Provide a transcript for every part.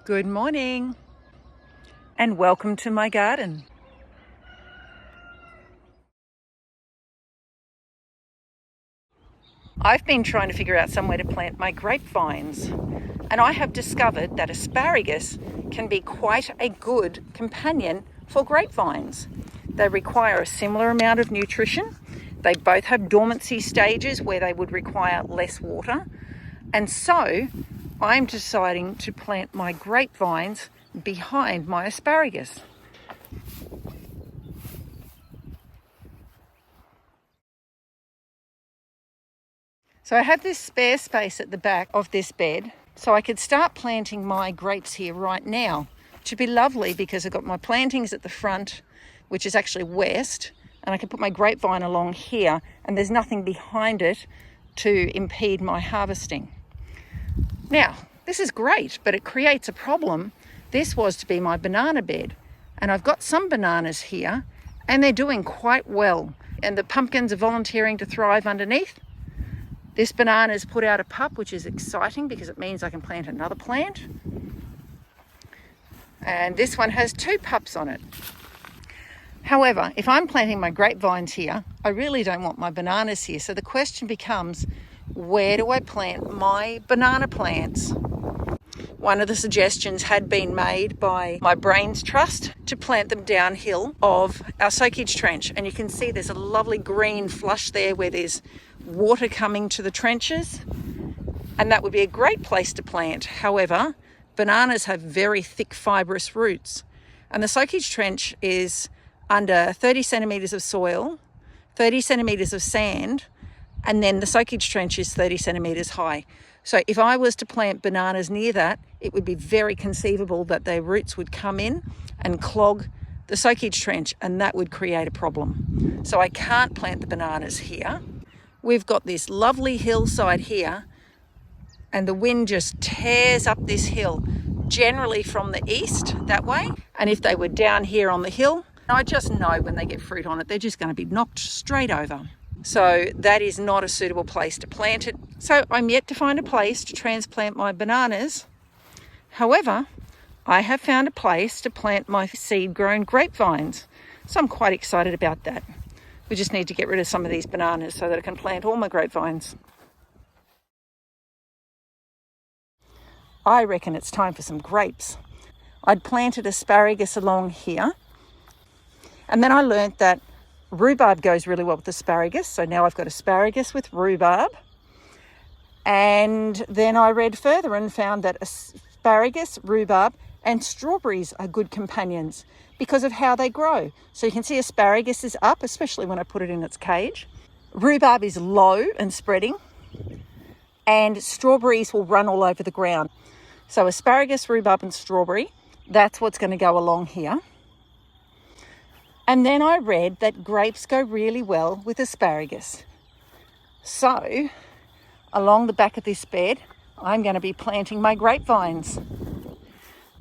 Good morning and welcome to my garden. I've been trying to figure out somewhere to plant my grapevines, and I have discovered that asparagus can be quite a good companion for grapevines. They require a similar amount of nutrition. They both have dormancy stages where they would require less water, and so I'm deciding to plant my grapevines behind my asparagus. So I have this spare space at the back of this bed, so I could start planting my grapes here right now, which would be lovely because I've got my plantings at the front, which is actually west, and I can put my grapevine along here, and there's nothing behind it to impede my harvesting. Now, this is great, but it creates a problem. This was to be my banana bed, and I've got some bananas here, and they're doing quite well, and the pumpkins are volunteering to thrive underneath. This banana's put out a pup, which is exciting because it means I can plant another plant. And this one has 2 pups on it. However, if I'm planting my grapevines here, I really don't want my bananas here. So the question becomes, where do I plant my banana plants? One of the suggestions had been made by my Brains Trust to plant them downhill of our soakage trench. And you can see there's a lovely green flush there where there's water coming to the trenches. And that would be a great place to plant. However, bananas have very thick fibrous roots. And the soakage trench is under 30 centimetres of soil, 30 centimetres of sand, and then the soakage trench is 30 centimetres high. So if I was to plant bananas near that, it would be very conceivable that their roots would come in and clog the soakage trench, and that would create a problem. So I can't plant the bananas here. We've got this lovely hillside here, and the wind just tears up this hill, generally from the east that way. And if they were down here on the hill, I just know when they get fruit on it, they're just going to be knocked straight over. So that is not a suitable place to plant it. So I'm yet to find a place to transplant my bananas. However, I have found a place to plant my seed-grown grapevines. So I'm quite excited about that. We just need to get rid of some of these bananas so that I can plant all my grapevines. I reckon it's time for some grapes. I'd planted asparagus along here, and then I learnt that rhubarb goes really well with asparagus. So now I've got asparagus with rhubarb. And then I read further and found that asparagus, rhubarb, and strawberries are good companions because of how they grow. So you can see asparagus is up, especially when I put it in its cage. Rhubarb is low and spreading, and strawberries will run all over the ground. So asparagus, rhubarb, and strawberry, that's what's going to go along here. And then I read that grapes go really well with asparagus. So along the back of this bed, I'm going to be planting my grapevines.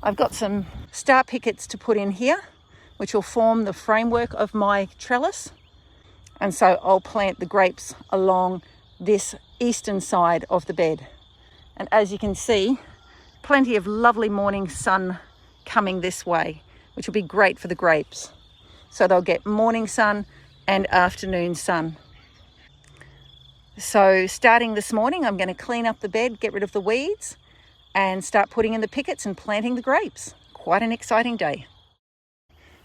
I've got some star pickets to put in here, which will form the framework of my trellis. And so I'll plant the grapes along this eastern side of the bed. And as you can see, plenty of lovely morning sun coming this way, which will be great for the grapes. So they'll get morning sun and afternoon sun. So starting this morning, I'm going to clean up the bed, get rid of the weeds, and start putting in the pickets and planting the grapes. Quite an exciting day.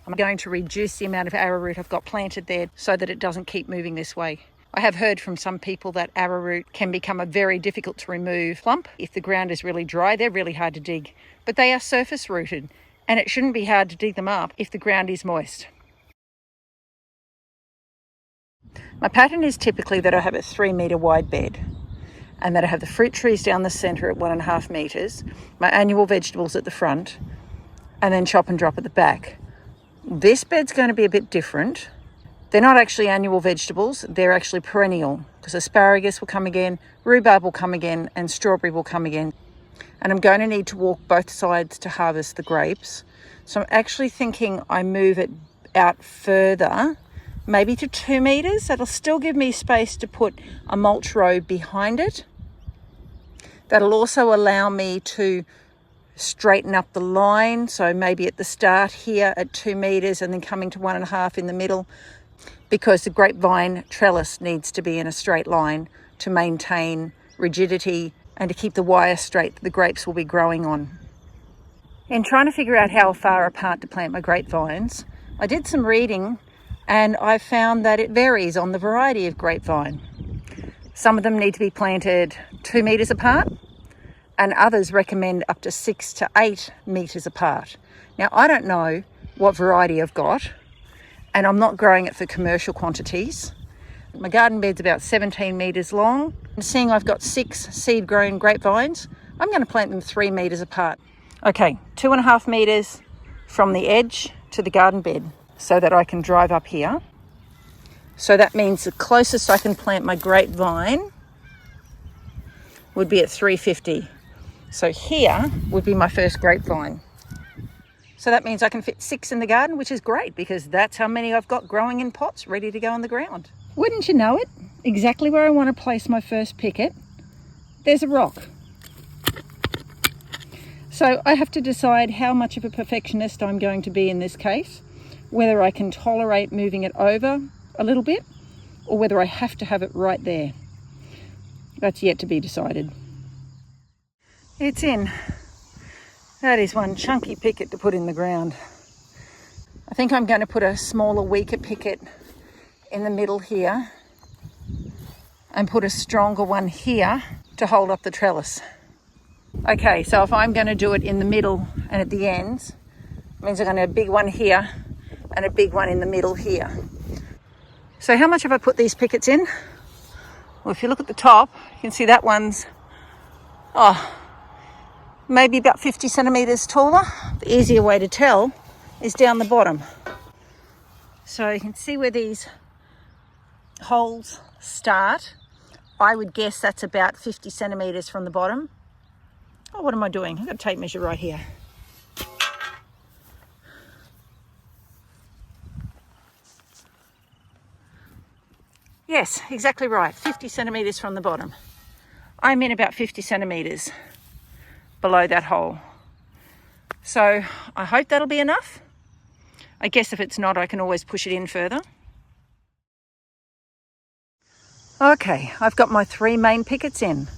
I'm going to reduce the amount of arrowroot I've got planted there so that it doesn't keep moving this way. I have heard from some people that arrowroot can become a very difficult to remove clump. If the ground is really dry, they're really hard to dig, but they are surface rooted, and it shouldn't be hard to dig them up if the ground is moist. My pattern is typically that I have a 3-metre wide bed and that I have the fruit trees down the centre at 1.5 metres, my annual vegetables at the front, and then chop and drop at the back. This bed's going to be a bit different. They're not actually annual vegetables, they're actually perennial, because asparagus will come again, rhubarb will come again, and strawberry will come again. And I'm going to need to walk both sides to harvest the grapes. So I'm actually thinking I move it out further, maybe to 2 metres. That'll still give me space to put a mulch row behind it. That'll also allow me to straighten up the line. So maybe at the start here at 2 meters and then coming to 1.5 in the middle, because the grapevine trellis needs to be in a straight line to maintain rigidity and to keep the wire straight that the grapes will be growing on. In trying to figure out how far apart to plant my grapevines, I did some reading and I found that it varies on the variety of grapevine. Some of them need to be planted 2 meters apart, and others recommend up to 6 to 8 meters apart. Now, I don't know what variety I've got, and I'm not growing it for commercial quantities. My garden bed's about 17 meters long. And seeing I've got 6 seed-grown grapevines, I'm going to plant them 3 meters apart. Okay, 2.5 meters from the edge to the garden bed so that I can drive up here. So that means the closest I can plant my grapevine would be at 350. So here would be my first grapevine. So that means I can fit 6 in the garden, which is great because that's how many I've got growing in pots ready to go on the ground. Wouldn't you know it? Exactly where I want to place my first picket, there's a rock. So I have to decide how much of a perfectionist I'm going to be in this case, whether I can tolerate moving it over a little bit or whether I have to have it right there. That's yet to be decided. It's in. That is one chunky picket to put in the ground. I think I'm going to put a smaller, weaker picket in the middle here and put a stronger one here to hold up the trellis. Okay, so if I'm going to do it in the middle and at the ends, it means I'm going to have a big one here and a big one in the middle here. So how much have I put these pickets in? Well, if you look at the top, you can see that one's, maybe about 50 centimetres taller. The easier way to tell is down the bottom. So you can see where these holes start. I would guess that's about 50 centimetres from the bottom. Oh, what am I doing? I've got a tape measure right here. Yes, exactly right. 50 centimetres from the bottom. I'm in about 50 centimetres below that hole. So I hope that'll be enough. I guess if it's not, I can always push it in further. Okay, I've got my 3 main pickets in.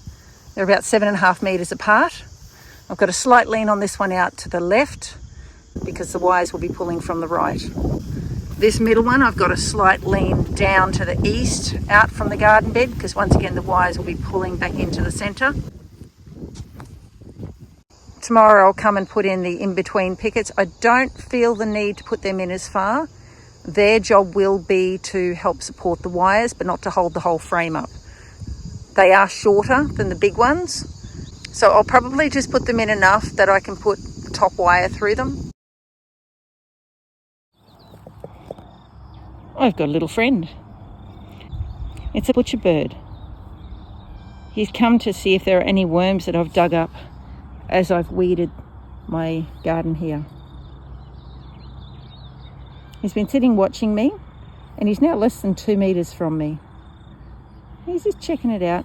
They're about 7.5 metres apart. I've got a slight lean on this one out to the left because the wires will be pulling from the right. This middle one, I've got a slight lean down to the east out from the garden bed because once again the wires will be pulling back into the centre. Tomorrow I'll come and put in the in-between pickets. I don't feel the need to put them in as far. Their job will be to help support the wires but not to hold the whole frame up. They are shorter than the big ones, so I'll probably just put them in enough that I can put the top wire through them. I've got a little friend. It's a butcher bird. He's come to see if there are any worms that I've dug up as I've weeded my garden here. He's been sitting watching me and he's now less than 2 meters from me. He's just checking it out.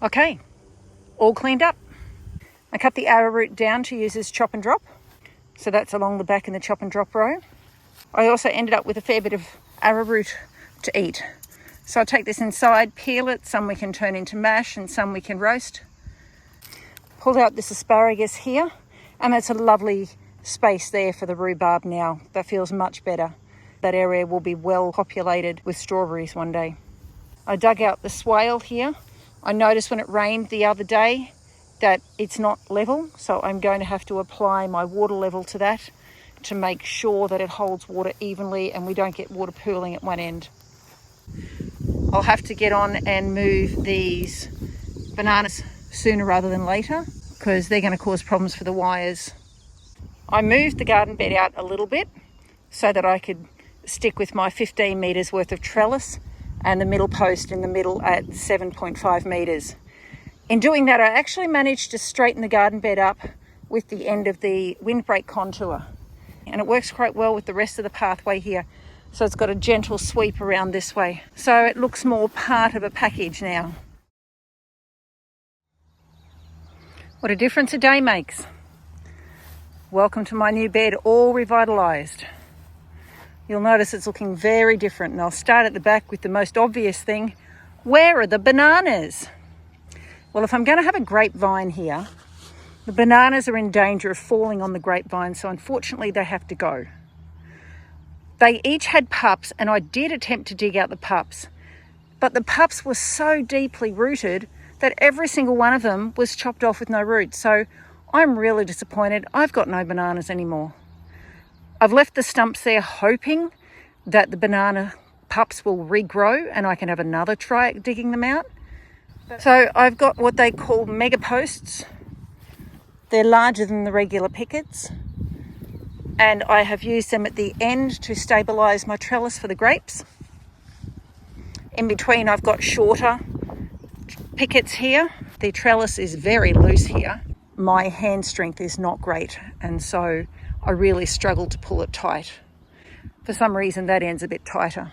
Okay, all cleaned up. I cut the arrowroot down to use as chop and drop. So that's along the back in the chop and drop row. I also ended up with a fair bit of arrowroot to eat. So I'll take this inside, peel it. Some we can turn into mash and some we can roast. Pulled out this asparagus here, and it's a lovely space there for the rhubarb now. That feels much better. That area will be well populated with strawberries one day. I dug out the swale here. I noticed when it rained the other day that it's not level, so I'm going to have to apply my water level to that to make sure that it holds water evenly and we don't get water pooling at one end. I'll have to get on and move these bananas sooner rather than later because they're going to cause problems for the wires. I moved the garden bed out a little bit so that I could stick with my 15 metres worth of trellis and the middle post in the middle at 7.5 metres. In doing that, I actually managed to straighten the garden bed up with the end of the windbreak contour. And it works quite well with the rest of the pathway here. So it's got a gentle sweep around this way. So it looks more part of a package now. What a difference a day makes. Welcome to my new bed, all revitalised. You'll notice it's looking very different, and I'll start at the back with the most obvious thing. Where are the bananas? Well, if I'm going to have a grapevine here, the bananas are in danger of falling on the grapevine, so unfortunately they have to go. They each had pups, and I did attempt to dig out the pups, but the pups were so deeply rooted that every single one of them was chopped off with no roots. So I'm really disappointed. I've got no bananas anymore. I've left the stumps there hoping that the banana pups will regrow and I can have another try at digging them out. So I've got what they call mega posts. They're larger than the regular pickets, and I have used them at the end to stabilise my trellis for the grapes. In between I've got shorter pickets here. The trellis is very loose here. My hand strength is not great, and so I really struggle to pull it tight. For some reason that end's a bit tighter.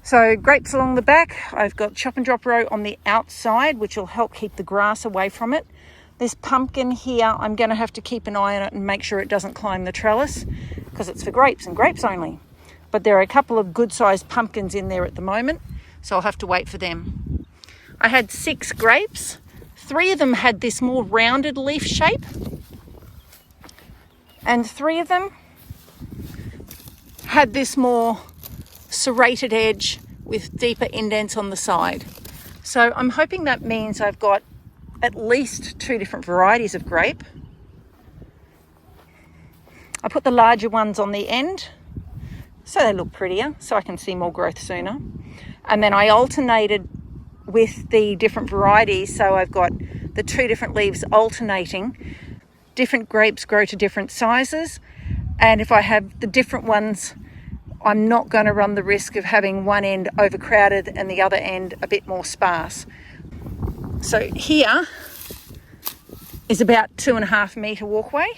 So grapes along the back. I've got chop and drop row on the outside, which will help keep the grass away from it. This pumpkin here, I'm going to have to keep an eye on it and make sure it doesn't climb the trellis, because it's for grapes and grapes only. But there are a couple of good sized pumpkins in there at the moment, so I'll have to wait for them. I had 6 grapes. 3 of them had this more rounded leaf shape, and 3 of them had this more serrated edge with deeper indents on the side. So I'm hoping that means I've got at least 2 different varieties of grape. I put the larger ones on the end so they look prettier, so I can see more growth sooner. And then I alternated with the different varieties, so I've got the 2 different leaves alternating. Different grapes grow to different sizes, and if I have the different ones, I'm not going to run the risk of having one end overcrowded and the other end a bit more sparse. So here is about 2.5 metre walkway.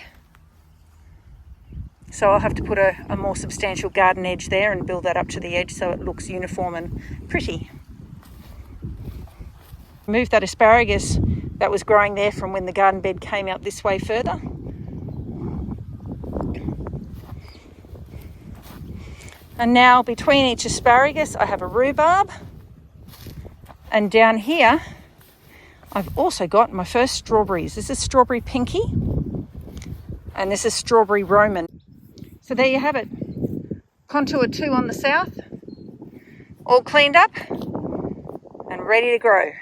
So I'll have to put a more substantial garden edge there and build that up to the edge so it looks uniform and pretty. Move that asparagus that was growing there from when the garden bed came out this way further. And now between each asparagus I have a rhubarb, and down here I've also got my first strawberries. This is strawberry pinky and this is strawberry Roman. So there you have it. Contour 2 on the south, all cleaned up and ready to grow.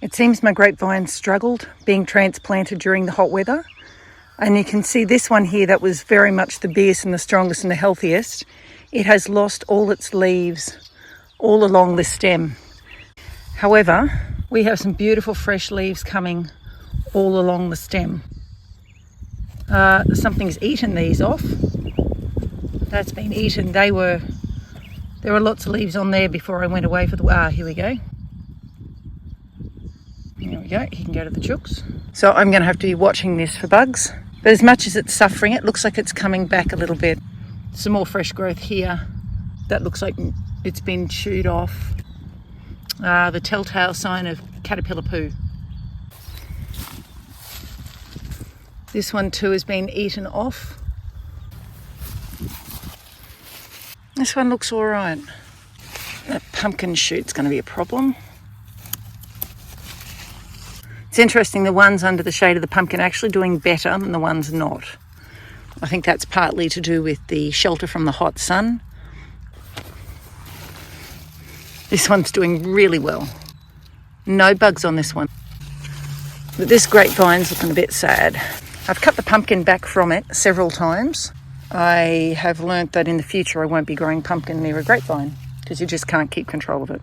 It seems my grapevine struggled being transplanted during the hot weather. And you can see this one here that was very much the biggest and the strongest and the healthiest. It has lost all its leaves all along the stem. However, we have some beautiful fresh leaves coming all along the stem. Something's eaten these off. That's been eaten. There were lots of leaves on there before I went away for the... here we go. There we go. He can go to the chooks. So I'm going to have to be watching this for bugs. But as much as it's suffering, it looks like it's coming back a little bit. Some more fresh growth here. That looks like it's been chewed off. The telltale sign of caterpillar poo. This one too has been eaten off. This one looks all right. That pumpkin shoot's going to be a problem. It's interesting, the ones under the shade of the pumpkin are actually doing better than the ones not. I think that's partly to do with the shelter from the hot sun. This one's doing really well. No bugs on this one. But this grapevine's looking a bit sad. I've cut the pumpkin back from it several times. I have learnt that in the future I won't be growing pumpkin near a grapevine because you just can't keep control of it.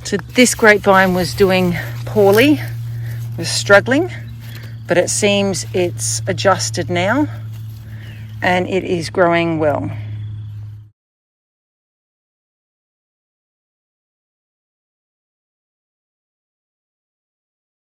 So this grapevine was doing poorly, was struggling, but it seems it's adjusted now and it is growing well.